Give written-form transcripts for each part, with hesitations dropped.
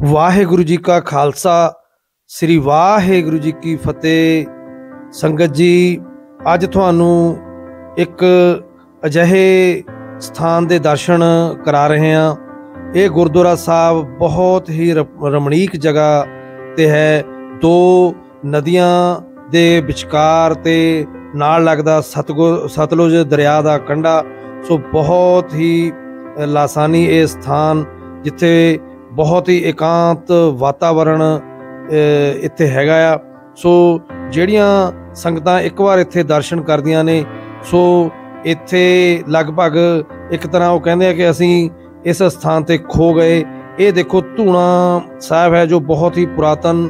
वाहेगुरु जी का खालसा श्री वाहेगुरु जी की फतेह। संगत जी, अज तुहानू एक अजिहे स्थान के दर्शन करा रहे हैं। ये गुरुद्वारा साहब बहुत ही रमणीक जगह ते है। दो नदियां दे विचकार ते नाल लगदा सतलुज दरिया का कंढा। सो बहुत ही लासानी ये स्थान जिथे बहुत ही एकांत वातावरण इत्थे हैगा आ। सो ਜਿਹੜੀਆਂ ਸੰਗਤਾਂ ਇੱਕ ਵਾਰ ਇੱਥੇ ਦਰਸ਼ਨ ਕਰਦੀਆਂ ਨੇ, ਸੋ ਇੱਥੇ ਲਗਭਗ ਇੱਕ ਤਰ੍ਹਾਂ ਉਹ ਕਹਿੰਦੇ ਆ ਕਿ ਅਸੀਂ ਇਸ ਸਥਾਨ ਤੇ ਖੋ ਗਏ। ਇਹ ਦੇਖੋ ਧੂਣਾ ਸਾਹਿਬ ਹੈ ਜੋ ਬਹੁਤ ਹੀ ਪੁਰਾਤਨ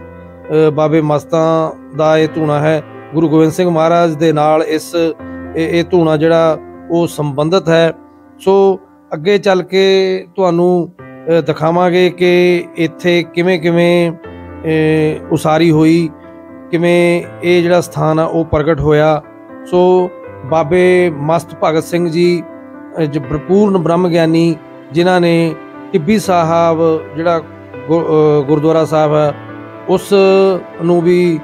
ਬਾਬੇ ਮਸਤਾਂ ਦਾ ਇਹ ਧੂਣਾ ਹੈ। ਗੁਰੂ ਗੋਬਿੰਦ ਸਿੰਘ ਮਹਾਰਾਜ ਦੇ ਨਾਲ ਇਹ ਧੂਣਾ ਜਿਹੜਾ ਉਹ ਸੰਬੰਧਿਤ ਹੈ। ਸੋ ਅੱਗੇ ਚੱਲ ਕੇ ਤੁਹਾਨੂੰ ਦਿਖਾਵਾਂਗੇ ਕਿ ਇੱਥੇ ਕਿਵੇਂ ਕਿਵੇਂ ਉਸਾਰੀ ਹੋਈ, ਕਿਵੇਂ ਇਹ ਜਿਹੜਾ ਸਥਾਨ ਆ ਉਹ ਪ੍ਰਗਟ ਹੋਇਆ। ਸੋ ਬਾਬੇ ਮਸਤ ਭਗਤ ਸਿੰਘ ਜੀ ਭਰਪੂਰਨ ਬ੍ਰਹਮ ਗਿਆਨੀ, ਜਿਨ੍ਹਾਂ ਨੇ ਟਿੱਬੀ ਸਾਹਿਬ ਜਿਹੜਾ ਗੁਰਦੁਆਰਾ ਸਾਹਿਬ ਹੈ ਉਸ ਨੂੰ ਵੀ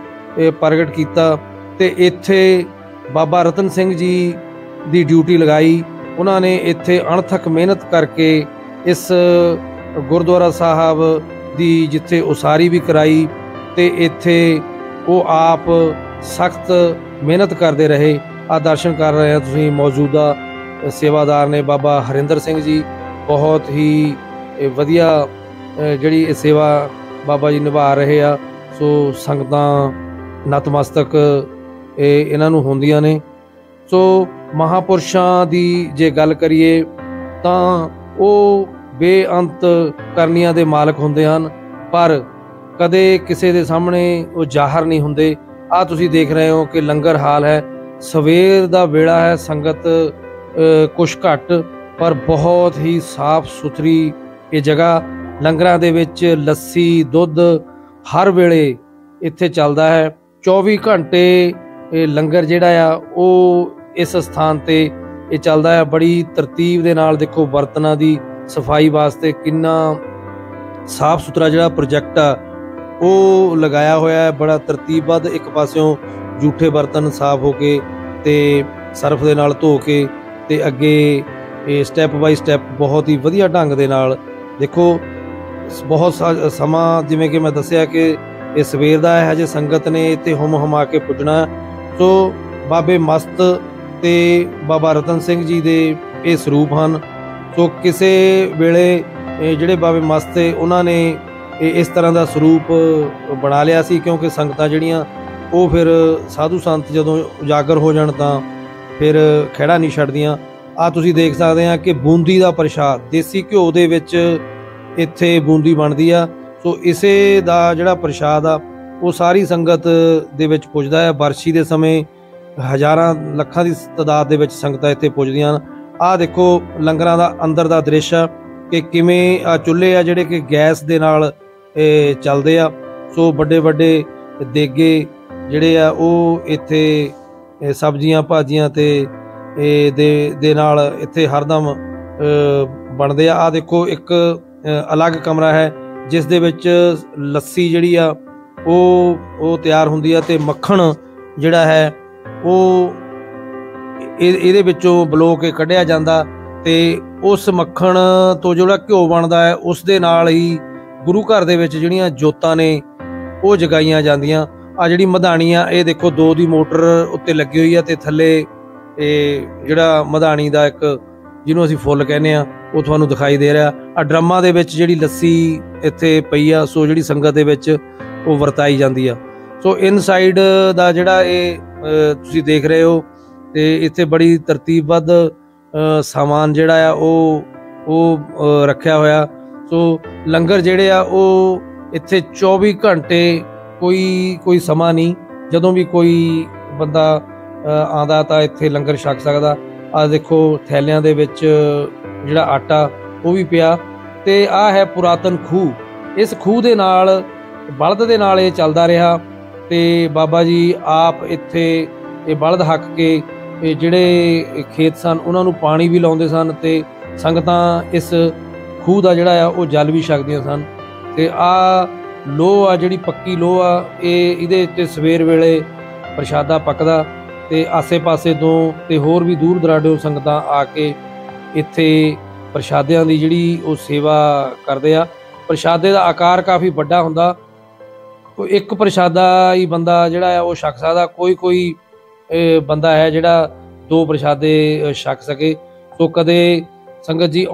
ਪ੍ਰਗਟ ਕੀਤਾ, ਤੇ ਇੱਥੇ ਬਾਬਾ ਰਤਨ ਸਿੰਘ ਜੀ ਦੀ ਡਿਊਟੀ ਲਗਾਈ। ਉਹਨਾਂ ਨੇ ਇੱਥੇ ਅਣਥੱਕ ਮਿਹਨਤ ਕਰਕੇ ਇਸ ਗੁਰਦੁਆਰਾ ਸਾਹਿਬ ਦੀ ਜਿੱਥੇ ਉਸਾਰੀ ਵੀ ਕਰਾਈ, ਤੇ ਇੱਥੇ ਉਹ ਆਪ ਸਖਤ ਮਿਹਨਤ ਕਰਦੇ ਰਹੇ। ਆ ਦਰਸ਼ਨ ਕਰ ਰਹੇ ਆ ਤੁਸੀਂ, ਮੌਜੂਦਾ ਸੇਵਾਦਾਰ ਨੇ ਬਾਬਾ ਹਰਿੰਦਰ ਸਿੰਘ ਜੀ। ਬਹੁਤ ਹੀ ਵਧੀਆ ਜਿਹੜੀ ਇਹ ਸੇਵਾ ਬਾਬਾ ਜੀ ਨਿਭਾ ਰਹੇ ਆ। ਸੋ ਸੰਗਤਾਂ ਨਤਮਸਤਕ ਇਹਨਾਂ ਨੂੰ ਹੁੰਦੀਆਂ ਨੇ। ਸੋ ਮਹਾਂਪੁਰਸ਼ਾਂ ਦੀ ਜੇ ਗੱਲ ਕਰੀਏ ਤਾਂ ਉਹ ਬੇਅੰਤ ਕਰਨੀਆਂ ਦੇ ਮਾਲਕ ਹੁੰਦੇ ਹਨ, ਪਰ ਕਦੇ ਕਿਸੇ ਦੇ ਸਾਹਮਣੇ ਉਹ ਜ਼ਾਹਰ ਨਹੀਂ ਹੁੰਦੇ। ਆ ਤੁਸੀਂ ਦੇਖ ਰਹੇ ਹੋ ਕਿ ਲੰਗਰ ਹਾਲ ਹੈ, ਸਵੇਰ ਦਾ ਵੇਲਾ ਹੈ, ਸੰਗਤ ਕੁਛ ਘੱਟ ਪਰ ਬਹੁਤ ਹੀ ਸਾਫ਼ ਸੁਥਰੀ ਇਹ ਜਗ੍ਹਾ। ਲੰਗਰਾਂ ਦੇ ਵਿੱਚ ਲੱਸੀ ਦੁੱਧ ਹਰ ਵੇਲੇ ਇੱਥੇ ਚੱਲਦਾ ਹੈ। 24 ਘੰਟੇ ਇਹ ਲੰਗਰ ਜਿਹੜਾ ਆ ਉਹ ਇਸ ਸਥਾਨ ਤੇ ਇਹ ਚੱਲਦਾ ਹੈ। ਬੜੀ ਤਰਤੀਬ ਦੇ ਨਾਲ ਦੇਖੋ ਬਰਤਨਾਂ ਦੀ ਸਫਾਈ ਵਾਸਤੇ ਕਿੰਨਾ ਸਾਫ਼ ਸੁਥਰਾ ਜਿਹੜਾ ਪ੍ਰੋਜੈਕਟ ਆ ਉਹ ਲਗਾਇਆ ਹੋਇਆ ਹੈ। ਬੜਾ ਤਰਤੀਬਬੱਧ, ਇੱਕ ਪਾਸਿਓਂ ਜੂਠੇ ਬਰਤਨ ਸਾਫ਼ ਹੋ ਕੇ ਤੇ ਸਰਫ ਦੇ ਨਾਲ ਧੋ ਕੇ ਤੇ ਅੱਗੇ ਇਹ ਸਟੈਪ ਬਾਈ ਸਟੈਪ ਬਹੁਤ ਹੀ ਵਧੀਆ ਢੰਗ ਦੇ ਨਾਲ ਦੇਖੋ। ਬਹੁਤ ਸਮਾਂ ਜਿਵੇਂ ਕਿ ਮੈਂ ਦੱਸਿਆ ਕਿ ਇਹ ਸਵੇਰ ਦਾ ਹੈ, ਹਜੇ ਸੰਗਤ ਨੇ ਇੱਥੇ ਹੁਮ ਹੁਮਾ ਕੇ ਪੁੱਜਣਾ। ਸੋ ਬਾਬੇ ਮਸਤ ਤੇ ਬਾਬਾ ਰਤਨ ਸਿੰਘ ਜੀ ਦੇ ਇਹ ਸਰੂਪ ਹਨ। ਸੋ ਕਿਸੇ ਵੇਲੇ ਜਿਹੜੇ ਬਾਬੇ ਮਸਤ ਉਹਨਾਂ ਨੇ ਇਸ ਤਰ੍ਹਾਂ ਦਾ ਸਰੂਪ ਬਣਾ ਲਿਆ ਸੀ, ਕਿਉਂਕਿ ਸੰਗਤਾਂ ਜਿਹੜੀਆਂ ਉਹ ਫਿਰ ਸਾਧੂ ਸੰਤ ਜਦੋਂ ਉਜਾਗਰ ਹੋ ਜਾਣ ਤਾਂ ਫਿਰ ਖਹਿੜਾ ਨਹੀਂ ਛੱਡਦੀਆਂ। ਆ ਤੁਸੀਂ ਦੇਖ ਸਕਦੇ ਆ ਕਿ ਬੂੰਦੀ ਦਾ ਪ੍ਰਸ਼ਾਦ ਦੇਸੀ ਘਿਓ ਦੇ ਵਿੱਚ ਇੱਥੇ ਬੂੰਦੀ ਬਣਦੀ ਆ। ਸੋ ਇਸੇ ਦਾ ਜਿਹੜਾ ਪ੍ਰਸ਼ਾਦ ਆ ਉਹ ਸਾਰੀ ਸੰਗਤ ਦੇ ਵਿੱਚ ਪੁੱਜਦਾ ਹੈ। ਬਰਸ਼ੀ ਦੇ ਸਮੇਂ ਹਜ਼ਾਰਾਂ ਲੱਖਾਂ ਦੀ ਤਾਦਾਦ ਦੇ ਵਿੱਚ ਸੰਗਤਾਂ ਇੱਥੇ ਪੁੱਜਦੀਆਂ ਹਨ। ਆਹ ਦੇਖੋ ਲੰਗਰਾਂ ਦਾ ਅੰਦਰ ਦਾ ਦ੍ਰਿਸ਼ ਆ ਕਿ ਕਿਵੇਂ ਆ ਚੁੱਲ੍ਹੇ ਆ ਜਿਹੜੇ ਕਿ ਗੈਸ ਦੇ ਨਾਲ ਚੱਲਦੇ ਆ। ਸੋ ਵੱਡੇ ਵੱਡੇ ਦੇਗੇ ਜਿਹੜੇ ਆ ਉਹ ਇੱਥੇ ਸਬਜ਼ੀਆਂ ਭਾਜੀਆਂ ਤੇ ਦੇ ਨਾਲ ਇੱਥੇ ਹਰਦਮ ਬਣਦੇ ਆ। ਆਹ ਦੇਖੋ ਇੱਕ ਅਲੱਗ ਕਮਰਾ ਹੈ ਜਿਸ ਦੇ ਵਿੱਚ ਲੱਸੀ ਜਿਹੜੀ ਆ ਉਹ ਤਿਆਰ ਹੁੰਦੀ ਆ, ਤੇ ਮੱਖਣ ਜਿਹੜਾ ਹੈ ਉਹ ਇਹਦੇ ਵਿੱਚੋਂ ਬਲੋ ਕੇ ਕੱਢਿਆ ਜਾਂਦਾ, ਤੇ ਉਸ ਮੱਖਣ ਤੋਂ ਜਿਹੜਾ ਘਿਓ ਬਣਦਾ ਹੈ ਉਸ ਦੇ ਨਾਲ ਹੀ ਗੁਰੂ ਘਰ ਦੇ ਵਿੱਚ ਜਿਹੜੀਆਂ ਜੋਤਾਂ ਨੇ ਉਹ ਜਗਾਈਆਂ ਜਾਂਦੀਆਂ। ਆ ਜਿਹੜੀ ਮਧਾਣੀ ਆ ਇਹ ਦੇਖੋ 2 ਦੀ ਮੋਟਰ ਉੱਤੇ ਲੱਗੀ ਹੋਈ ਆ, ਤੇ ਥੱਲੇ ਇਹ ਜਿਹੜਾ ਮਧਾਣੀ ਦਾ ਇੱਕ ਜਿਹਨੂੰ ਅਸੀਂ ਫੁੱਲ ਕਹਿੰਦੇ ਆ ਉਹ ਤੁਹਾਨੂੰ ਦਿਖਾਈ ਦੇ ਰਿਹਾ। ਆ ਡਰਮਾਂ ਦੇ ਵਿੱਚ ਜਿਹੜੀ ਲੱਸੀ ਇੱਥੇ ਪਈ ਆ, ਸੋ ਜਿਹੜੀ ਸੰਗਤ ਦੇ ਵਿੱਚ ਉਹ ਵਰਤਾਈ ਜਾਂਦੀ ਆ। ਸੋ ਇਨਸਾਈਡ ਦਾ ਜਿਹੜਾ ਇਹ ਤੁਸੀਂ ਦੇਖ ਰਹੇ ਹੋ, ਤੇ ਇੱਥੇ ਬੜੀ ਤਰਤੀਬਬੱਧ ਸਾਮਾਨ ਜਿਹੜਾ ਆ ਉਹ ਰੱਖਿਆ ਹੋਇਆ। ਸੋ ਲੰਗਰ ਜਿਹੜੇ ਆ ਉਹ ਇੱਥੇ 24 ਘੰਟੇ ਕੋਈ ਸਮਾਂ ਨਹੀਂ, ਜਦੋਂ ਵੀ ਕੋਈ ਬੰਦਾ ਆਉਂਦਾ ਤਾਂ ਇੱਥੇ ਲੰਗਰ ਛਕ ਸਕਦਾ। ਆ ਦੇਖੋ ਥੈਲਿਆਂ ਦੇ ਵਿੱਚ ਜਿਹੜਾ ਆਟਾ ਉਹ ਵੀ ਪਿਆ, ਤੇ ਆ ਹੈ ਪੁਰਾਤਨ ਖੂਹ। ਇਸ ਖੂਹ ਦੇ ਨਾਲ ਬਲਦ ਦੇ ਨਾਲ ਇਹ ਚੱਲਦਾ ਰਿਹਾ, ਤੇ ਬਾਬਾ ਜੀ ਆਪ ਇੱਥੇ ਇਹ ਬਲਦ ਹੱਕ ਕੇ ਜਿਹੜੇ ਖੇਤ ਸਨ ਉਹਨਾਂ ਨੂੰ ਪਾਣੀ ਵੀ ਲਾਉਂਦੇ ਸਨ, ਤੇ ਸੰਗਤਾਂ ਇਸ ਖੂਹ ਦਾ ਜਿਹੜਾ ਆ ਉਹ ਜਲ ਵੀ ਛਕਦੀਆਂ ਸਨ। ਤੇ ਆ ਲੋਹ ਆ ਜਿਹੜੀ ਪੱਕੀ ਲੋਹ ਆ, ਇਹਦੇ ਉੱਤੇ ਸਵੇਰ ਵੇਲੇ ਪ੍ਰਸ਼ਾਦਾ ਪੱਕਦਾ ਤੇ ਆਸੇ ਪਾਸੇ ਤੋਂ ਤੇ ਹੋਰ ਵੀ ਦੂਰ ਦਰਾਡੇ ਸੰਗਤਾਂ ਆ ਕੇ ਇੱਥੇ ਪ੍ਰਸ਼ਾਦਿਆਂ ਦੀ ਜਿਹੜੀ ਉਹ ਸੇਵਾ ਕਰਦੇ ਆ। ਪ੍ਰਸ਼ਾਦੇ ਦਾ ਆਕਾਰ ਕਾਫੀ ਵੱਡਾ ਹੁੰਦਾ, ਕੋਈ ਇੱਕ ਪ੍ਰਸ਼ਾਦਾ ਹੀ ਬੰਦਾ ਜਿਹੜਾ ਆ ਉਹ ਛਕ ਸਕਦਾ, ਕੋਈ ਬੰਦਾ ਹੈ ਜਿਹੜਾ 2 ਪ੍ਰਸ਼ਾਦੇ ਛਕ ਸਕੇ। ਸੋ ਕਦੇ ਸੰਗਤ ਜੀ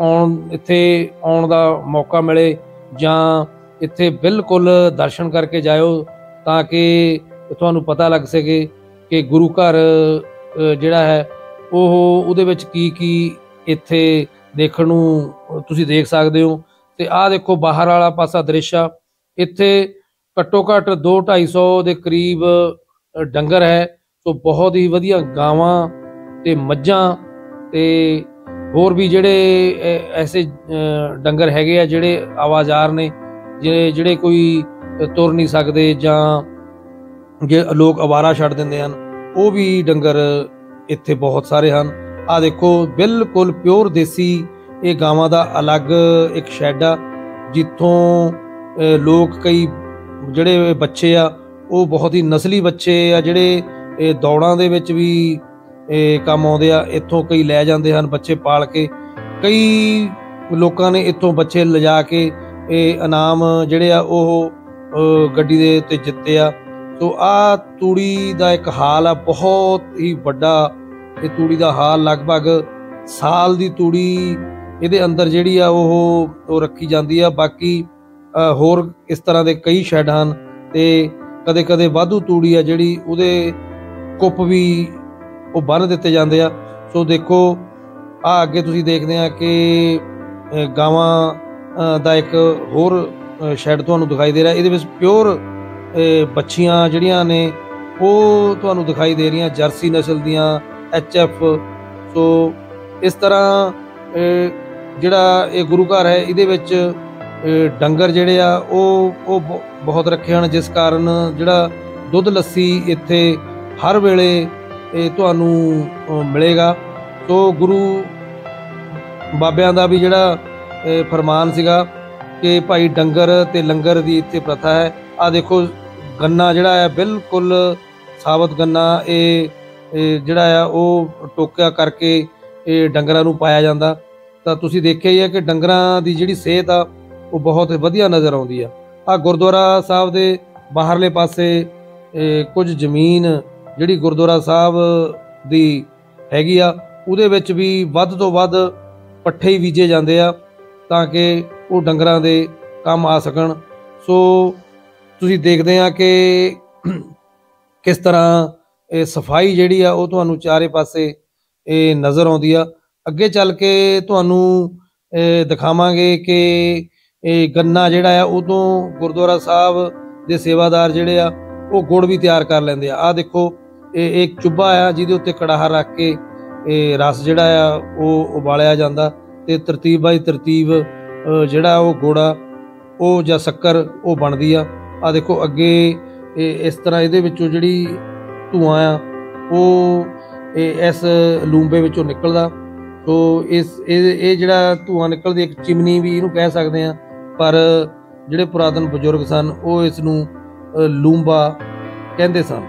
ਇੱਥੇ ਆਉਣ ਦਾ ਮੌਕਾ ਮਿਲੇ ਜਾਂ ਇੱਥੇ ਬਿਲਕੁਲ ਦਰਸ਼ਨ ਕਰਕੇ ਜਾਇਓ ਤਾਂ ਕਿ ਤੁਹਾਨੂੰ ਪਤਾ ਲੱਗ ਸਕੇ ਕਿ ਗੁਰੂ ਘਰ ਜਿਹੜਾ ਹੈ ਉਹਦੇ ਵਿੱਚ ਕੀ ਇੱਥੇ ਦੇਖਣ ਨੂੰ ਤੁਸੀਂ ਦੇਖ ਸਕਦੇ ਹੋ। ਤੇ ਆਹ ਦੇਖੋ ਬਾਹਰ ਵਾਲਾ ਪਾਸਾ ਦ੍ਰਿਸ਼ ਆ, ਇੱਥੇ ਘੱਟੋ ਘੱਟ 200-250 ਦੇ ਕਰੀਬ ਡੰਗਰ ਹੈ। ਸੋ ਬਹੁਤ ਹੀ ਵਧੀਆ ਗਾਵਾਂ ਤੇ ਮੱਝਾਂ ਤੇ ਹੋਰ ਵੀ ਜਿਹੜੇ ਐਸੇ ਡੰਗਰ ਹੈਗੇ ਆ ਜਿਹੜੇ ਆਵਾਜ਼ਾਰ ਨੇ, ਜਿਹੜੇ ਕੋਈ ਤੁਰ ਨਹੀਂ ਸਕਦੇ ਜਾਂ ਜੇ ਲੋਕ ਅਵਾਰਾ ਛੱਡ ਦਿੰਦੇ ਹਨ, ਉਹ ਵੀ ਡੰਗਰ ਇੱਥੇ ਬਹੁਤ ਸਾਰੇ ਹਨ। ਆ ਦੇਖੋ ਬਿਲਕੁਲ ਪਿਓਰ ਦੇਸੀ ਇਹ ਗਾਵਾਂ ਦਾ ਅਲੱਗ ਇੱਕ ਸ਼ੈੱਡ ਆ, ਜਿੱਥੋਂ ਲੋਕ ਕਈ ਜਿਹੜੇ ਬੱਚੇ ਆ ਉਹ ਬਹੁਤ ਹੀ ਨਸਲੀ ਬੱਚੇ ਆ ਜਿਹੜੇ ਦੌੜਾਂ ਦੇ ਵਿੱਚ ਵੀ ਕੰਮ ਆਉਂਦੇ ਆ, ਇੱਥੋਂ ਕਈ ਲੈ ਜਾਂਦੇ ਹਨ ਬੱਚੇ ਪਾਲ ਕੇ। ਕਈ ਲੋਕਾਂ ਨੇ ਇੱਥੋਂ ਬੱਚੇ ਲਿਜਾ ਕੇ ਇਨਾਮ ਜਿਹੜੇ ਆ ਉਹ ਗੱਡੀ ਦੇ ਉੱਤੇ ਜਿੱਤੇ ਆ। ਸੋ ਆਹ ਤੂੜੀ ਦਾ ਇੱਕ ਹਾਲ ਆ ਬਹੁਤ ਹੀ ਵੱਡਾ, ਇਹ ਤੂੜੀ ਦਾ ਹਾਲ ਲਗਭਗ ਸਾਲ ਦੀ ਤੂੜੀ ਇਹਦੇ ਅੰਦਰ ਜਿਹੜੀ ਆ ਉਹ ਰੱਖੀ ਜਾਂਦੀ ਆ। ਬਾਕੀ ਹੋਰ ਇਸ ਤਰ੍ਹਾਂ ਦੇ ਕਈ ਸ਼ੈੱਡ ਹਨ ਤੇ ਕਦੇ ਕਦੇ ਵਾਧੂ ਤੂੜੀ ਆ ਜਿਹੜੀ ਉਹਦੇ ਕੁੱਪ ਵੀ ਉਹ ਬੰਨ੍ਹ ਦਿੱਤੇ ਜਾਂਦੇ ਆ। ਸੋ ਦੇਖੋ ਆ ਅੱਗੇ ਤੁਸੀਂ ਦੇਖਦੇ ਆ ਕਿ ਗਾਵਾਂ ਦਾ ਇੱਕ ਹੋਰ ਸ਼ੈੱਡ ਤੁਹਾਨੂੰ ਦਿਖਾਈ ਦੇ ਰਿਹਾ, ਇਹਦੇ ਵਿੱਚ ਪਿਓਰ ਬੱਚੀਆਂ ਜਿਹੜੀਆਂ ਨੇ ਉਹ ਤੁਹਾਨੂੰ ਦਿਖਾਈ ਦੇ ਰਹੀਆਂ, ਜਰਸੀ ਨਸਲ ਦੀਆਂ HF। ਸੋ ਇਸ ਤਰ੍ਹਾਂ ਜਿਹੜਾ ਇਹ ਗੁਰੂ ਘਰ ਹੈ ਇਹਦੇ ਵਿੱਚ ਡੰਗਰ ਜਿਹੜੇ ਆ ਉਹ ਬਹੁਤ ਰੱਖੇ ਹਨ, ਜਿਸ ਕਾਰਨ ਜਿਹੜਾ ਦੁੱਧ ਲੱਸੀ ਇੱਥੇ ਹਰ ਵੇਲੇ ਤੁਹਾਨੂੰ ਮਿਲੇਗਾ। ਸੋ ਗੁਰੂ ਬਾਬਿਆਂ ਦਾ ਵੀ ਜਿਹੜਾ ਫਰਮਾਨ ਸੀਗਾ ਕਿ ਭਾਈ ਡੰਗਰ ਤੇ ਲੰਗਰ ਦੀ ਇੱਥੇ ਪ੍ਰਥਾ ਹੈ। ਆ ਦੇਖੋ ਗੰਨਾ ਜਿਹੜਾ ਹੈ ਬਿਲਕੁਲ ਸਾਬਤ ਗੰਨਾ, ਇਹ ਜਿਹੜਾ ਆ ਉਹ ਟੋਕਿਆ ਕਰਕੇ ਇਹ ਡੰਗਰਾਂ ਨੂੰ ਪਾਇਆ ਜਾਂਦਾ। ਤਾਂ ਤੁਸੀਂ ਦੇਖਿਆ ਹੀ ਹੈ ਕਿ ਡੰਗਰਾਂ ਦੀ ਜਿਹੜੀ ਸਿਹਤ ਆ ਉਹ ਬਹੁਤ ਵਧੀਆ ਨਜ਼ਰ ਆਉਂਦੀ ਆ। ਆ ਗੁਰਦੁਆਰਾ ਸਾਹਿਬ ਦੇ ਬਾਹਰਲੇ ਪਾਸੇ ਕੁਝ ਜ਼ਮੀਨ ਜਿਹੜੀ ਗੁਰਦੁਆਰਾ ਸਾਹਿਬ ਦੀ ਹੈਗੀ ਆ, ਉਹਦੇ ਵਿੱਚ ਵੀ ਵੱਧ ਤੋਂ ਵੱਧ ਪੱਠੇ ਹੀ ਬੀਜੇ ਜਾਂਦੇ ਆ ਤਾਂ ਕਿ ਉਹ ਡੰਗਰਾਂ ਦੇ ਕੰਮ ਆ ਸਕਣ। ਸੋ ਤੁਸੀਂ ਦੇਖਦੇ ਆ ਕਿ ਕਿਸ ਤਰ੍ਹਾਂ ਇਹ ਸਫਾਈ ਜਿਹੜੀ ਆ ਉਹ ਤੁਹਾਨੂੰ ਚਾਰੇ ਪਾਸੇ ਇਹ ਨਜ਼ਰ ਆਉਂਦੀ ਆ। ਅੱਗੇ ਚੱਲ ਕੇ ਤੁਹਾਨੂੰ ਦਿਖਾਵਾਂਗੇ ਕਿ ਇਹ ਗੰਨਾ ਜਿਹੜਾ ਆ ਉਦੋਂ ਗੁਰਦੁਆਰਾ ਸਾਹਿਬ ਦੇ ਸੇਵਾਦਾਰ ਜਿਹੜੇ ਆ ਉਹ ਗੁੜ ਵੀ ਤਿਆਰ ਕਰ ਲੈਂਦੇ ਆ। ਆਹ ਦੇਖੋ ਇਹ ਇੱਕ ਚੁੱਭਾ ਆ ਜਿਹਦੇ ਉੱਤੇ ਕੜਾਹਾ ਰੱਖ ਕੇ ਇਹ ਰਸ ਜਿਹੜਾ ਆ ਉਹ ਉਬਾਲਿਆ ਜਾਂਦਾ ਤੇ ਤਰਤੀਬ ਬਾਈ ਤਰਤੀਬ ਜਿਹੜਾ ਉਹ ਗੁੜ ਆ ਉਹ ਜਾਂ ਸ਼ੱਕਰ ਉਹ ਬਣਦੀ ਆ। ਆਹ ਦੇਖੋ ਅੱਗੇ ਇਸ ਤਰ੍ਹਾਂ ਇਹਦੇ ਵਿੱਚੋਂ ਜਿਹੜੀ ਧੂਆਂ ਆ ਉਹ ਇਸ ਲੂੰਬੇ ਵਿੱਚੋਂ ਨਿਕਲਦਾ। ਸੋ ਇਹ ਜਿਹੜਾ ਧੂਆਂ ਨਿਕਲਦੀ ਇੱਕ ਚਿਮਨੀ ਵੀ ਇਹਨੂੰ ਕਹਿ ਸਕਦੇ ਆ, ਪਰ ਜਿਹੜੇ ਪੁਰਾਤਨ ਬਜ਼ੁਰਗ ਸਨ ਉਹ ਇਸ ਨੂੰ ਲੂੰਬਾ ਕਹਿੰਦੇ ਸਨ।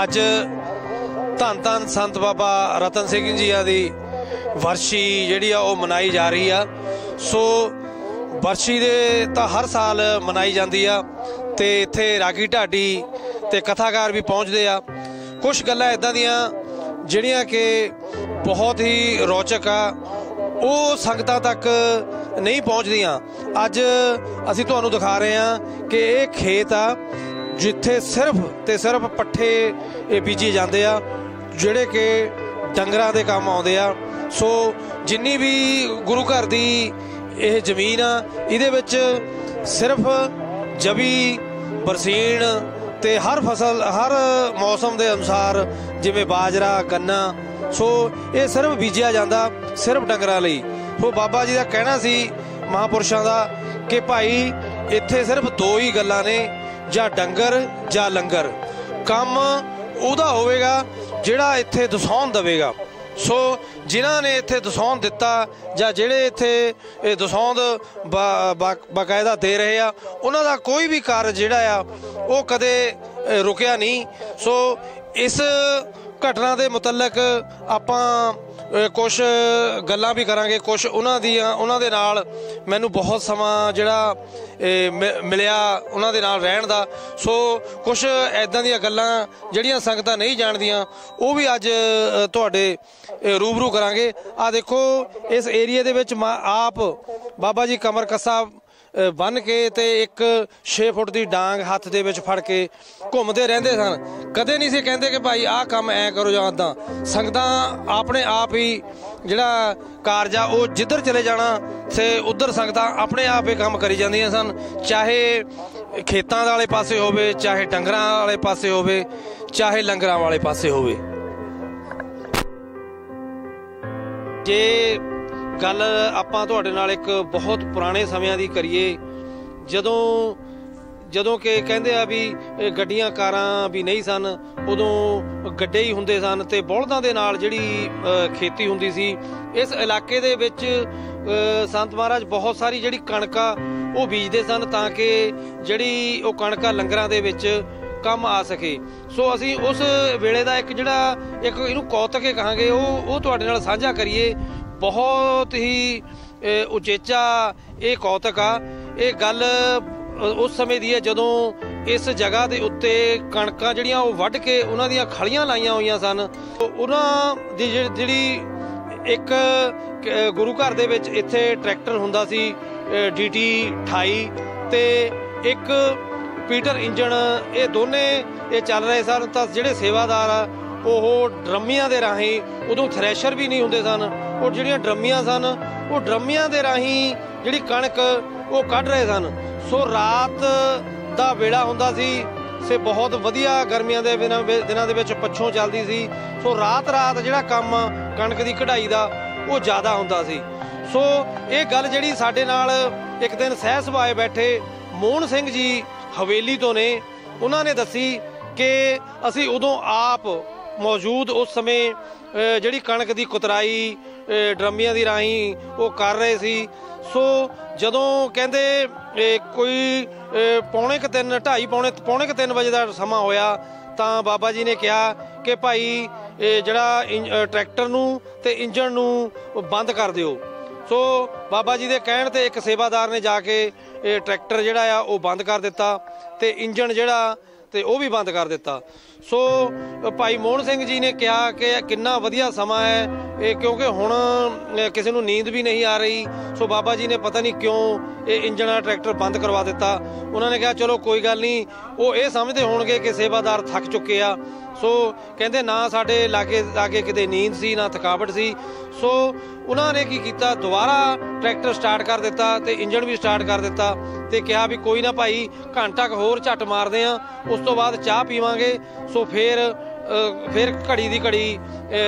ਅੱਜ ਧੰਨ ਧੰਨ ਸੰਤ ਬਾਬਾ ਰਤਨ ਸਿੰਘ ਜੀਆਂ ਦੀ ਵਰਸ਼ੀ ਜਿਹੜੀ ਆ ਉਹ ਮਨਾਈ ਜਾ ਰਹੀ ਆ। ਸੋ ਵਰਸ਼ੀ ਦੇ ਤਾਂ ਹਰ ਸਾਲ ਮਨਾਈ ਜਾਂਦੀ ਆ ਤੇ ਇੱਥੇ ਰਾਗੀ ਢਾਡੀ ਤੇ ਕਥਾਕਾਰ ਵੀ ਪਹੁੰਚਦੇ ਆ। ਕੁਝ ਗੱਲਾਂ ਇੱਦਾਂ ਦੀਆਂ ਜਿਹੜੀਆਂ ਕਿ ਬਹੁਤ ਹੀ ਰੌਚਕ ਆ, ਉਹ ਸੰਗਤਾਂ ਤੱਕ ਨਹੀਂ ਪਹੁੰਚਦੀਆਂ। ਅੱਜ ਅਸੀਂ ਤੁਹਾਨੂੰ ਦਿਖਾ ਰਹੇ ਹਾਂ ਕਿ ਇਹ ਖੇਤ ਆ ਜਿੱਥੇ ਸਿਰਫ ਤੇ ਸਿਰਫ ਪੱਠੇ ਇਹ ਬੀਜੇ ਜਾਂਦੇ ਆ ਜਿਹੜੇ ਕਿ ਡੰਗਰਾਂ ਦੇ ਕੰਮ ਆਉਂਦੇ ਆ। ਸੋ ਜਿੰਨੀ ਵੀ ਗੁਰੂ ਘਰ ਦੀ ਇਹ ਜ਼ਮੀਨ ਆ ਇਹਦੇ ਵਿੱਚ ਸਿਰਫ ਜਵੀ ਬਰਸੀਨ ਤੇ ਹਰ ਫਸਲ ਹਰ ਮੌਸਮ ਦੇ ਅਨੁਸਾਰ ਜਿਵੇਂ ਬਾਜਰਾ ਗੰਨਾ, ਸੋ ਇਹ ਸਿਰਫ ਬੀਜਿਆ ਜਾਂਦਾ ਸਿਰਫ ਡੰਗਰਾਂ ਲਈ। ਸੋ ਬਾਬਾ ਜੀ ਦਾ ਕਹਿਣਾ ਸੀ ਮਹਾਂਪੁਰਸ਼ਾਂ ਦਾ ਕਿ ਭਾਈ ਇੱਥੇ ਸਿਰਫ ਦੋ ਹੀ ਗੱਲਾਂ ਨੇ, ਜਾਂ ਡੰਗਰ ਜਾਂ ਲੰਗਰ। ਕੰਮ ਉਹਦਾ ਹੋਵੇਗਾ ਜਿਹੜਾ ਇੱਥੇ ਦਸੌਣ ਦੇਵੇਗਾ। ਸੋ ਜਿਨ੍ਹਾਂ ਨੇ ਇੱਥੇ ਦਸੌਂਦ ਦਿੱਤਾ ਜਾਂ ਜਿਹੜੇ ਇੱਥੇ ਦਸੌਂਦ ਬਾਕਾਇਦਾ ਦੇ ਰਹੇ ਆ, ਉਹਨਾਂ ਦਾ ਕੋਈ ਵੀ ਕਾਰਜ ਜਿਹੜਾ ਆ ਉਹ ਕਦੇ ਰੁਕਿਆ ਨਹੀਂ। ਸੋ ਇਸ ਘਟਨਾ ਦੇ ਮੁਤਲਕ ਆਪਾਂ ਕੁਛ ਗੱਲਾਂ ਵੀ ਕਰਾਂਗੇ, ਕੁਛ ਉਹਨਾਂ ਦੇ ਨਾਲ ਮੈਨੂੰ ਬਹੁਤ ਸਮਾਂ ਜਿਹੜਾ ਮਿਲਿਆ ਉਹਨਾਂ ਦੇ ਨਾਲ ਰਹਿਣ ਦਾ। ਸੋ ਕੁਛ ਇੱਦਾਂ ਦੀਆਂ ਗੱਲਾਂ ਜਿਹੜੀਆਂ ਸੰਗਤਾਂ ਨਹੀਂ ਜਾਣਦੀਆਂ ਉਹ ਵੀ ਅੱਜ ਤੁਹਾਡੇ ਰੂਬਰੂ ਕਰਾਂਗੇ। ਆਹ ਦੇਖੋ, ਇਸ ਏਰੀਏ ਦੇ ਵਿੱਚ ਆਪ ਬਾਬਾ ਜੀ ਕਮਰ ਕੱਸਾ ਬੰਨ੍ਹ ਕੇ ਤੇ ਇੱਕ 6 ਫੁੱਟ ਦੀ ਡਾਂਗ ਹੱਥ ਦੇ ਵਿੱਚ ਫੜ ਕੇ ਘੁੰਮਦੇ ਰਹਿੰਦੇ ਸਨ। ਕਦੇ ਨਹੀਂ ਸੀ ਕਹਿੰਦੇ ਕਿ ਭਾਈ ਆਹ ਕੰਮ ਐਂ ਕਰੋ ਜਾਂ ਇੱਦਾਂ। ਸੰਗਤਾਂ ਆਪਣੇ ਆਪ ਹੀ ਜਿਹੜਾ ਕਾਰਜ ਆ ਉਹ ਜਿੱਧਰ ਚਲੇ ਜਾਣਾ ਤੇ ਉੱਧਰ ਸੰਗਤਾਂ ਆਪਣੇ ਆਪ ਇਹ ਕੰਮ ਕਰੀ ਜਾਂਦੀਆਂ ਸਨ, ਚਾਹੇ ਖੇਤਾਂ ਵਾਲੇ ਪਾਸੇ ਹੋਵੇ, ਚਾਹੇ ਡੰਗਰਾਂ ਵਾਲੇ ਪਾਸੇ ਹੋਵੇ, ਚਾਹੇ ਲੰਗਰਾਂ ਵਾਲੇ ਪਾਸੇ ਹੋਵੇ। ਜੇ ਗੱਲ ਆਪਾਂ ਤੁਹਾਡੇ ਨਾਲ ਇੱਕ ਬਹੁਤ ਪੁਰਾਣੇ ਸਮਿਆਂ ਦੀ ਕਰੀਏ, ਜਦੋਂ ਕਿ ਕਹਿੰਦੇ ਆ ਵੀ ਗੱਡੀਆਂ ਕਾਰਾਂ ਵੀ ਨਹੀਂ ਸਨ, ਉਦੋਂ ਗੱਡੇ ਹੀ ਹੁੰਦੇ ਸਨ ਤੇ ਬਲਦਾਂ ਦੇ ਨਾਲ ਜਿਹੜੀ ਖੇਤੀ ਹੁੰਦੀ ਸੀ। ਇਸ ਇਲਾਕੇ ਦੇ ਵਿੱਚ ਸੰਤ ਮਹਾਰਾਜ ਬਹੁਤ ਸਾਰੀ ਜਿਹੜੀ ਕਣਕ ਆ ਉਹ ਬੀਜਦੇ ਸਨ ਤਾਂ ਕਿ ਜਿਹੜੀ ਉਹ ਕਣਕ ਲੰਗਰਾਂ ਦੇ ਵਿੱਚ ਕੰਮ ਆ ਸਕੇ। ਸੋ ਅਸੀਂ ਉਸ ਵੇਲੇ ਦਾ ਇੱਕ ਇਹਨੂੰ ਕੌਤਕ ਹੀ ਕਹਾਂਗੇ, ਉਹ ਤੁਹਾਡੇ ਨਾਲ ਸਾਂਝਾ ਕਰੀਏ। ਬਹੁਤ ਹੀ ਉਚੇਚਾ ਇਹ ਕੌਤਕ ਆ। ਇਹ ਗੱਲ ਉਸ ਸਮੇਂ ਦੀ ਹੈ ਜਦੋਂ ਇਸ ਜਗ੍ਹਾ ਦੇ ਉੱਤੇ ਕਣਕਾਂ ਜਿਹੜੀਆਂ ਉਹ ਵੱਢ ਕੇ ਉਹਨਾਂ ਦੀਆਂ ਖਲੀਆਂ ਲਾਈਆਂ ਹੋਈਆਂ ਸਨ। ਉਹਨਾਂ ਦੀ ਜਿਹੜੀ ਇੱਕ ਗੁਰੂ ਘਰ ਦੇ ਵਿੱਚ ਇੱਥੇ ਟਰੈਕਟਰ ਹੁੰਦਾ ਸੀ DT 28 ਤੇ ਇੱਕ ਪੀਟਰ ਇੰਜਣ, ਇਹ ਦੋਨੇ ਇਹ ਚੱਲ ਰਹੇ ਸਨ। ਤਾਂ ਜਿਹੜੇ ਸੇਵਾਦਾਰ ਆ ਉਹ ਡਰਮੀਆਂ ਦੇ ਰਾਹੀਂ, ਉਦੋਂ ਥ੍ਰੈਸ਼ਰ ਵੀ ਨਹੀਂ ਹੁੰਦੇ ਸਨ, ਉਹ ਜਿਹੜੀਆਂ ਡਰਮੀਆਂ ਸਨ ਉਹ ਡਰਮੀਆਂ ਦੇ ਰਾਹੀਂ ਜਿਹੜੀ ਕਣਕ ਉਹ ਕੱਢ ਰਹੇ ਸਨ। ਸੋ ਰਾਤ ਦਾ ਵੇਲਾ ਹੁੰਦਾ ਸੀ ਸੇ ਬਹੁਤ ਵਧੀਆ, ਗਰਮੀਆਂ ਦੇ ਦਿਨਾਂ ਦੇ ਵਿੱਚ ਪੱਛੋਂ ਚੱਲਦੀ ਸੀ। ਸੋ ਰਾਤ ਜਿਹੜਾ ਕੰਮ ਕਣਕ ਦੀ ਕਢਾਈ ਦਾ ਉਹ ਜ਼ਿਆਦਾ ਹੁੰਦਾ ਸੀ। ਸੋ ਇਹ ਗੱਲ ਜਿਹੜੀ ਸਾਡੇ ਨਾਲ ਇੱਕ ਦਿਨ ਸਹਿ ਸੁਭਾਏ ਬੈਠੇ ਮੋਹਨ ਸਿੰਘ ਜੀ ਹਵੇਲੀ ਤੋਂ ਨੇ, ਉਹਨਾਂ ਨੇ ਦੱਸੀ ਕਿ ਅਸੀਂ ਉਦੋਂ ਆਪ ਮੌਜੂਦ ਉਸ ਸਮੇਂ ਜਿਹੜੀ ਕਣਕ ਦੀ ਕੁਤਰਾਈ ਡਰਮੀਆਂ ਦੀ ਰਾਹੀਂ ਉਹ ਕਰ ਰਹੇ ਸੀ। ਸੋ ਜਦੋਂ ਕਹਿੰਦੇ ਕੋਈ ਪੌਣੇ 3 ਵਜੇ ਦਾ ਸਮਾਂ ਹੋਇਆ ਤਾਂ ਬਾਬਾ ਜੀ ਨੇ ਕਿਹਾ ਕਿ ਭਾਈ ਜਿਹੜਾ ਟਰੈਕਟਰ ਨੂੰ ਤੇ ਇੰਜਣ ਨੂੰ ਬੰਦ ਕਰ ਦਿਓ। ਸੋ ਬਾਬਾ ਜੀ ਦੇ ਕਹਿਣ ਤੇ ਇੱਕ ਸੇਵਾਦਾਰ ਨੇ ਜਾ ਕੇ ਟਰੈਕਟਰ ਜਿਹੜਾ ਆ ਉਹ ਬੰਦ ਕਰ ਦਿੱਤਾ ਤੇ ਇੰਜਣ ਜਿਹੜਾ ਤੇ ਉਹ ਵੀ ਬੰਦ ਕਰ ਦਿੱਤਾ। ਸੋ ਭਾਈ ਮੋਹਨ ਸਿੰਘ ਜੀ ਨੇ ਕਿਹਾ ਕਿ ਕਿੰਨਾ ਵਧੀਆ ਸਮਾਂ ਹੈ ਇਹ, ਕਿਉਂਕਿ ਹੁਣ ਕਿਸੇ ਨੂੰ ਨੀਂਦ ਵੀ ਨਹੀਂ ਆ ਰਹੀ। ਸੋ ਬਾਬਾ ਜੀ ਨੇ ਪਤਾ ਨਹੀਂ ਕਿਉਂ ਇਹ ਇੰਜਣ ਵਾਲਾ ਟਰੈਕਟਰ ਬੰਦ ਕਰਵਾ ਦਿੱਤਾ। ਉਹਨਾਂ ਨੇ ਕਿਹਾ ਚਲੋ ਕੋਈ ਗੱਲ ਨਹੀਂ, ਉਹ ਇਹ ਸਮਝਦੇ ਹੋਣਗੇ ਕਿ ਸੇਵਾਦਾਰ ਥੱਕ ਚੁੱਕੇ ਆ। ਸੋ ਕਹਿੰਦੇ ਨਾ ਸਾਡੇ ਲਾਗੇ ਕਿਤੇ ਨੀਂਦ ਸੀ ਨਾ ਥਕਾਵਟ ਸੀ। ਸੋ ਉਹਨਾਂ ਨੇ ਕੀ ਕੀਤਾ, ਦੁਬਾਰਾ ਟਰੈਕਟਰ ਸਟਾਰਟ ਕਰ ਦਿੱਤਾ ਤੇ ਇੰਜਣ ਵੀ ਸਟਾਰਟ ਕਰ ਦਿੱਤਾ ਤੇ ਕਿਹਾ ਵੀ ਕੋਈ ਨਾ ਭਾਈ ਘੰਟਾ ਕੁ ਹੋਰ ਝੱਟ ਮਾਰਦੇ ਆ, ਉਸ ਤੋਂ ਬਾਅਦ ਚਾਹ ਪੀਵਾਂਗੇ। ਸੋ ਫਿਰ ਘੜੀ ਦੀ ਘੜੀ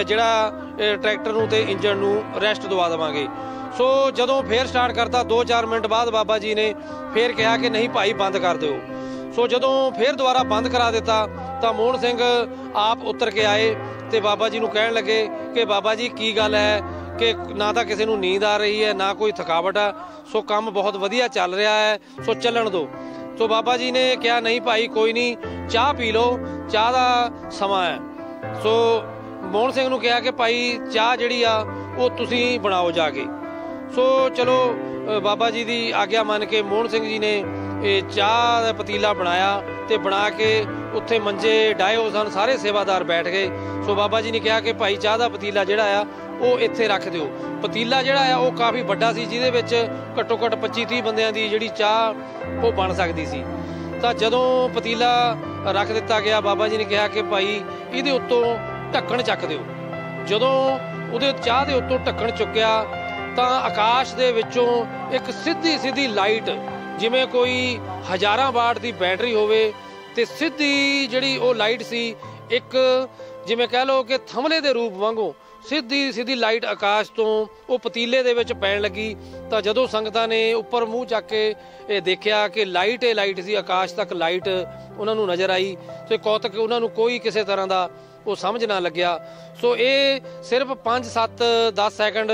ਜਿਹੜਾ ਟਰੈਕਟਰ ਨੂੰ ਤੇ ਇੰਜਣ ਨੂੰ ਰੈਸਟ ਦਵਾ ਦੇਵਾਂਗੇ। ਸੋ ਜਦੋਂ ਫਿਰ ਸਟਾਰਟ ਕਰਤਾ 2-4 ਮਿੰਟ ਬਾਅਦ ਬਾਬਾ ਜੀ ਨੇ ਫਿਰ ਕਿਹਾ ਕਿ ਨਹੀਂ ਭਾਈ ਬੰਦ ਕਰ ਦਿਓ। ਸੋ ਜਦੋਂ ਫਿਰ ਦੁਬਾਰਾ ਬੰਦ ਕਰਾ ਦਿੱਤਾ ਤਾਂ ਮੋਹਨ ਸਿੰਘ ਆਪ ਉਤਰ ਕੇ ਆਏ ਤੇ ਬਾਬਾ ਜੀ ਨੂੰ ਕਹਿਣ ਲੱਗੇ ਕਿ ਬਾਬਾ ਜੀ ਕੀ ਗੱਲ ਹੈ ਕਿ ਨਾ ਤਾਂ ਕਿਸੇ ਨੂੰ ਨੀਂਦ ਆ ਰਹੀ ਹੈ ਨਾ ਕੋਈ ਥਕਾਵਟ ਆ, ਸੋ ਕੰਮ ਬਹੁਤ ਵਧੀਆ ਚੱਲ ਰਿਹਾ ਹੈ, ਸੋ ਚੱਲਣ ਦਿਓ। ਸੋ ਬਾਬਾ ਜੀ ਨੇ ਕਿਹਾ ਨਹੀਂ ਭਾਈ ਕੋਈ ਨਹੀਂ, ਚਾਹ ਪੀ ਲਓ, ਚਾਹ ਦਾ ਸਮਾਂ ਹੈ। ਸੋ ਮੋਹਨ ਸਿੰਘ ਨੂੰ ਕਿਹਾ ਕਿ ਭਾਈ ਚਾਹ ਜਿਹੜੀ ਆ ਉਹ ਤੁਸੀਂ ਬਣਾਓ ਜਾ ਕੇ। ਸੋ ਚਲੋ ਬਾਬਾ ਜੀ ਦੀ ਆਗਿਆ ਮੰਨ ਕੇ ਮੋਹਨ ਸਿੰਘ ਜੀ ਨੇ ਇਹ ਚਾਹ ਦਾ ਪਤੀਲਾ ਬਣਾਇਆ ਤੇ ਬਣਾ ਕੇ ਉੱਥੇ ਮੰਜੇ ਡਾਏ ਹੋ ਸਨ, ਸਾਰੇ ਸੇਵਾਦਾਰ ਬੈਠ ਗਏ। ਸੋ ਬਾਬਾ ਜੀ ਨੇ ਕਿਹਾ ਕਿ ਭਾਈ ਚਾਹ ਦਾ ਪਤੀਲਾ ਜਿਹੜਾ ਆ ਉਹ ਇੱਥੇ ਰੱਖ ਦਿਓ। ਪਤੀਲਾ ਜਿਹੜਾ ਆ ਉਹ ਕਾਫੀ ਵੱਡਾ ਸੀ, ਜਿਹਦੇ ਵਿੱਚ ਘੱਟੋ ਘੱਟ 25-30 ਬੰਦਿਆਂ ਦੀ ਜਿਹੜੀ ਚਾਹ ਉਹ ਬਣ ਸਕਦੀ ਸੀ। ਤਾਂ ਜਦੋਂ ਪਤੀਲਾ ਰੱਖ ਦਿੱਤਾ ਗਿਆ, ਬਾਬਾ ਜੀ ਨੇ ਕਿਹਾ ਕਿ ਭਾਈ ਇਹਦੇ ਉੱਤੋਂ ਢੱਕਣ ਚੱਕ ਦਿਓ। ਜਦੋਂ ਉਹਦੇ ਚਾਹ ਦੇ ਉੱਤੋਂ ਢੱਕਣ ਚੁੱਕਿਆ ਤਾਂ ਆਕਾਸ਼ ਦੇ ਵਿੱਚੋਂ ਇੱਕ ਸਿੱਧੀ ਲਾਈਟ, ਜਿਵੇਂ ਕੋਈ 1000 ਵਾਟ ਦੀ ਬੈਟਰੀ ਹੋਵੇ ਤੇ ਸਿੱਧੀ ਜਿਹੜੀ ਉਹ ਲਾਈਟ ਸੀ, ਇੱਕ ਜਿਵੇਂ ਕਹਿ ਲਓ ਕਿ ਥੰਮਲੇ ਦੇ ਰੂਪ ਵਾਂਗੂ ਸਿੱਧੀ ਲਾਈਟ ਆਕਾਸ਼ ਤੋਂ ਉਹ ਪਤੀਲੇ ਦੇ ਵਿੱਚ ਪੈਣ ਲੱਗੀ। ਤਾਂ ਜਦੋਂ ਸੰਗਤਾਂ ਨੇ ਉੱਪਰ ਮੂੰਹ ਚੱਕ ਕੇ ਇਹ ਦੇਖਿਆ ਕਿ ਲਾਈਟ ਸੀ, ਆਕਾਸ਼ ਤੱਕ ਲਾਈਟ ਉਹਨਾਂ ਨੂੰ ਨਜ਼ਰ ਆਈ ਤੇ ਕੌਤਕ, ਉਹਨਾਂ ਨੂੰ ਕੋਈ ਕਿਸੇ ਤਰ੍ਹਾਂ ਦਾ ਉਹ ਸਮਝ ਨਾ ਲੱਗਿਆ। ਸੋ ਇਹ ਸਿਰਫ 5-7-10 ਸੈਕਿੰਡ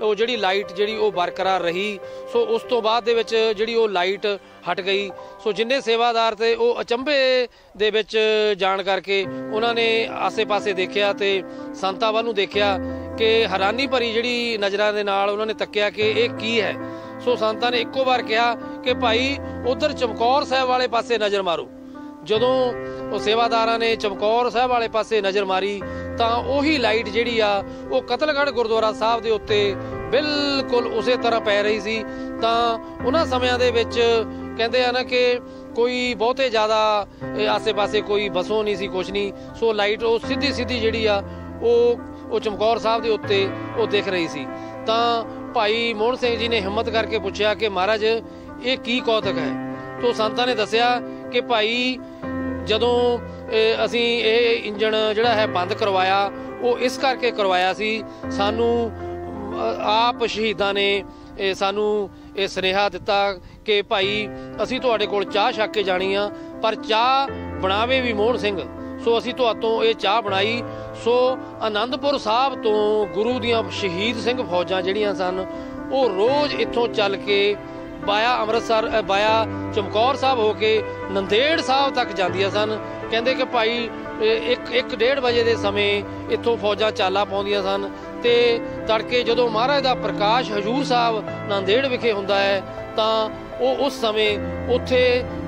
ਉਹ ਜਿਹੜੀ ਲਾਈਟ ਜਿਹੜੀ ਉਹ ਬਰਕਰਾਰ ਰਹੀ। ਸੋ ਉਸ ਤੋਂ ਬਾਅਦ ਦੇ ਵਿੱਚ ਜਿਹੜੀ ਉਹ ਲਾਈਟ ਹਟ ਗਈ। ਸੋ ਜਿੰਨੇ ਸੇਵਾਦਾਰ ਤੇ ਉਹ ਅਚੰਭੇ ਦੇ ਵਿੱਚ ਜਾਣ ਕਰਕੇ ਉਹਨਾਂ ਨੇ ਆਸੇ-ਪਾਸੇ ਦੇਖਿਆ ਤੇ ਸੰਤਾਂ ਵੱਲ ਨੂੰ ਦੇਖਿਆ ਕਿ ਹੈਰਾਨੀ ਭਰੀ ਜਿਹੜੀ ਨਜ਼ਰਾਂ ਦੇ ਨਾਲ ਉਹਨਾਂ ਨੇ ਤੱਕਿਆ ਕਿ ਇਹ ਕੀ ਹੈ। ਸੋ ਸੰਤਾਂ ਨੇ ਇੱਕੋ ਵਾਰ ਕਿਹਾ ਕਿ ਭਾਈ ਉਧਰ ਚਮਕੌਰ ਸਾਹਿਬ ਵਾਲੇ ਪਾਸੇ ਨਜ਼ਰ ਮਾਰੋ। ਜਦੋਂ ਉਹ ਸੇਵਾਦਾਰਾਂ ਨੇ ਚਮਕੌਰ ਸਾਹਿਬ ਵਾਲੇ ਪਾਸੇ ਨਜ਼ਰ ਮਾਰੀ ਤਾਂ ਉਹੀ ਲਾਈਟ ਜਿਹੜੀ ਆ ਉਹ ਕਤਲਗੜ੍ਹ ਗੁਰਦੁਆਰਾ ਸਾਹਿਬ ਦੇ ਉੱਤੇ ਬਿਲਕੁਲ ਉਸੇ ਤਰ੍ਹਾਂ ਪੈ ਰਹੀ ਸੀ। ਤਾਂ ਉਹਨਾਂ ਸਮਿਆਂ ਦੇ ਵਿੱਚ ਕਹਿੰਦੇ ਆ ਨਾ ਕਿ ਕੋਈ ਬਹੁਤੇ ਜ਼ਿਆਦਾ ਆਸੇ-ਪਾਸੇ ਕੋਈ ਬਸੋਂ ਨਹੀਂ ਸੀ, ਕੁਛ ਨਹੀਂ। ਸੋ ਲਾਈਟ ਉਹ ਸਿੱਧੀ ਜਿਹੜੀ ਆ ਉਹ ਚਮਕੌਰ ਸਾਹਿਬ ਦੇ ਉੱਤੇ ਉਹ ਦਿਖ ਰਹੀ ਸੀ। ਤਾਂ ਭਾਈ ਮੋਹਨ ਸਿੰਘ ਜੀ ਨੇ ਹਿੰਮਤ ਕਰਕੇ ਪੁੱਛਿਆ ਕਿ ਮਹਾਰਾਜ ਇਹ ਕੀ ਕੌਤਕ ਹੈ। ਤੋ ਸੰਤਾਂ ਨੇ ਦੱਸਿਆ ਕਿ ਭਾਈ ਜਦੋਂ ਅਸੀਂ ਇਹ ਇੰਜਣ ਜਿਹੜਾ ਹੈ ਬੰਦ ਕਰਵਾਇਆ ਉਹ ਇਸ ਕਰਕੇ ਕਰਵਾਇਆ ਸੀ, ਸਾਨੂੰ ਆਪ ਸ਼ਹੀਦਾਂ ਨੇ ਸਾਨੂੰ ਇਹ ਸੁਨੇਹਾ ਦਿੱਤਾ ਕਿ ਭਾਈ ਅਸੀਂ ਤੁਹਾਡੇ ਕੋਲ ਚਾਹ ਛਕ ਕੇ ਜਾਣੀ ਆ, ਪਰ ਚਾਹ ਬਣਾਵੇ ਵੀ ਮੋਹਨ ਸਿੰਘ। ਸੋ ਅਸੀਂ ਤੁਹਾਤੋਂ ਇਹ ਚਾਹ ਬਣਾਈ। ਸੋ ਆਨੰਦਪੁਰ ਸਾਹਿਬ ਤੋਂ ਗੁਰੂ ਦੀਆਂ ਸ਼ਹੀਦ ਸਿੰਘ ਫੌਜਾਂ ਜਿਹੜੀਆਂ ਸਨ ਉਹ ਰੋਜ਼ ਇੱਥੋਂ ਚੱਲ ਕੇ ਬਾਇਆ ਅੰਮ੍ਰਿਤਸਰ ਬਾਇਆ ਚਮਕੌਰ ਸਾਹਿਬ ਹੋ ਕੇ ਨੰਦੇੜ ਸਾਹਿਬ ਤੱਕ ਜਾਂਦੀਆਂ ਸਨ। ਕਹਿੰਦੇ ਕਿ ਭਾਈ 1-1:30 ਵਜੇ ਦੇ ਸਮੇਂ ਇੱਥੋਂ ਫੌਜਾਂ ਚਾਲਾਂ ਪਾਉਂਦੀਆਂ ਸਨ ਤੇ ਤੜਕੇ ਜਦੋਂ ਮਹਾਰਾਜ ਦਾ ਪ੍ਰਕਾਸ਼ ਹਜੂਰ ਸਾਹਿਬ ਨੰਦੇੜ ਵਿਖੇ ਹੁੰਦਾ ਹੈ ਤਾਂ ਉਹ ਉਸ ਸਮੇਂ ਉੱਥੇ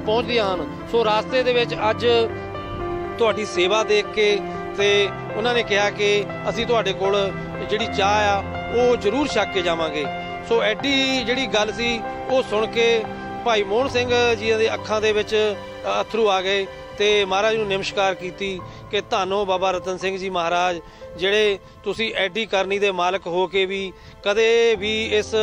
ਪਹੁੰਚਦੀਆਂ ਹਨ। ਸੋ ਰਾਸਤੇ ਦੇ ਵਿੱਚ ਅੱਜ ਤੁਹਾਡੀ ਸੇਵਾ ਦੇਖ ਕੇ ਤੇ ਉਹਨਾਂ ਨੇ ਕਿਹਾ ਕਿ ਅਸੀਂ ਤੁਹਾਡੇ ਕੋਲ ਜਿਹੜੀ ਚਾਹ ਆ ਉਹ ਜ਼ਰੂਰ ਛਕ ਕੇ ਜਾਵਾਂਗੇ। ਸੋ ਐਡੀ ਜਿਹੜੀ ਗੱਲ ਸੀ ਉਹ ਸੁਣ ਕੇ ਭਾਈ ਮੋਹਨ ਸਿੰਘ ਜੀ ਦੇ ਅੱਖਾਂ ਦੇ ਵਿੱਚ ਅਥਰੂ ਆ ਗਏ ਤੇ ਮਹਾਰਾਜ ਨੂੰ ਨਮਸਕਾਰ ਕੀਤੀ ਕਿ ਧੰਨੋ ਬਾਬਾ ਰਤਨ ਸਿੰਘ ਜੀ ਮਹਾਰਾਜ, ਜਿਹੜੇ ਤੁਸੀਂ ਐਡੀ ਕਰਨੀ ਦੇ ਮਾਲਕ ਹੋ ਕੇ ਵੀ ਕਦੇ ਵੀ ਇਸ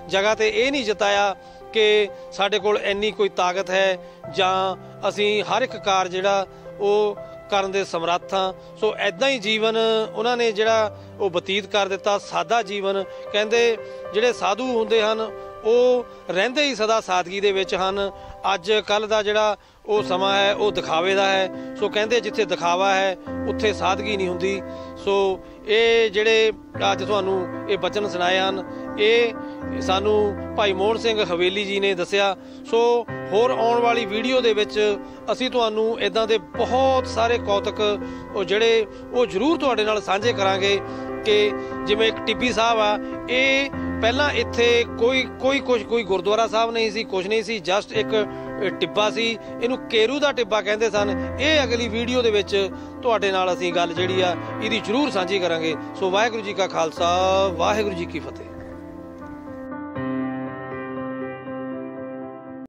ਜਗ੍ਹਾ ਤੇ ਇਹ ਨਹੀਂ ਜਤਾਇਆ ਕਿ ਸਾਡੇ ਕੋਲ ਇੰਨੀ ਕੋਈ ਤਾਕਤ ਹੈ ਜਾਂ ਅਸੀਂ ਹਰ ਇੱਕ ਕਾਰ ਜਿਹੜਾ ਉਹ ਕਰਨ ਦੇ ਸਮਰੱਥ ਹਾਂ। ਸੋ ਐਦਾਂ ਹੀ ਜੀਵਨ ਉਹਨਾਂ ਨੇ ਜਿਹੜਾ ਉਹ ਬਤੀਤ ਕਰ ਦਿੱਤਾ, ਸਾਦਾ ਜੀਵਨ। ਕਹਿੰਦੇ ਜਿਹੜੇ ਸਾਧੂ ਹੁੰਦੇ ਹਨ ਉਹ ਰਹਿੰਦੇ ਹੀ ਸਦਾ ਸਾਦਗੀ ਦੇ ਵਿੱਚ ਹਨ। ਅੱਜ ਕੱਲ੍ਹ ਦਾ ਜਿਹੜਾ ਉਹ ਸਮਾਂ ਹੈ ਉਹ ਦਿਖਾਵੇ ਦਾ ਹੈ। ਸੋ ਕਹਿੰਦੇ ਜਿੱਥੇ ਦਿਖਾਵਾ ਹੈ ਉੱਥੇ ਸਾਦਗੀ ਨਹੀਂ ਹੁੰਦੀ। ਸੋ ਇਹ ਜਿਹੜੇ ਅੱਜ ਤੁਹਾਨੂੰ ਇਹ ਬਚਨ ਸੁਣਾਏ ਹਨ ਇਹ ਸਾਨੂੰ ਭਾਈ ਮੋਹਨ ਸਿੰਘ ਹਵੇਲੀ ਜੀ ਨੇ ਦੱਸਿਆ। ਸੋ ਹੋਰ ਆਉਣ ਵਾਲੀ ਵੀਡੀਓ ਦੇ ਵਿੱਚ ਅਸੀਂ ਤੁਹਾਨੂੰ ਇੱਦਾਂ ਦੇ ਬਹੁਤ ਸਾਰੇ ਕੌਤਕ ਉਹ ਜਿਹੜੇ ਉਹ ਜ਼ਰੂਰ ਤੁਹਾਡੇ ਨਾਲ ਸਾਂਝੇ ਕਰਾਂਗੇ ਕਿ ਜਿਵੇਂ ਇੱਕ ਟਿੱਬੀ ਸਾਹਿਬ ਆ, ਇਹ ਪਹਿਲਾਂ ਇੱਥੇ ਕੋਈ ਗੁਰਦੁਆਰਾ ਸਾਹਿਬ ਨਹੀਂ ਸੀ, ਕੁਛ ਨਹੀਂ ਸੀ, ਜਸਟ ਇੱਕ ਟਿੱਬਾ ਸੀ। ਇਹਨੂੰ ਕੇਰੂ ਦਾ ਟਿੱਬਾ ਕਹਿੰਦੇ ਸਨ। ਇਹ ਅਗਲੀ ਵੀਡੀਓ ਦੇ ਵਿੱਚ ਤੁਹਾਡੇ ਨਾਲ ਅਸੀਂ ਗੱਲ ਜਿਹੜੀ ਆ ਇਹਦੀ ਜ਼ਰੂਰ ਸਾਂਝੀ ਕਰਾਂਗੇ। ਸੋ ਵਾਹਿਗੁਰੂ ਜੀ ਕਾ ਖਾਲਸਾ, ਵਾਹਿਗੁਰੂ ਜੀ ਕੀ ਫਤਿਹ।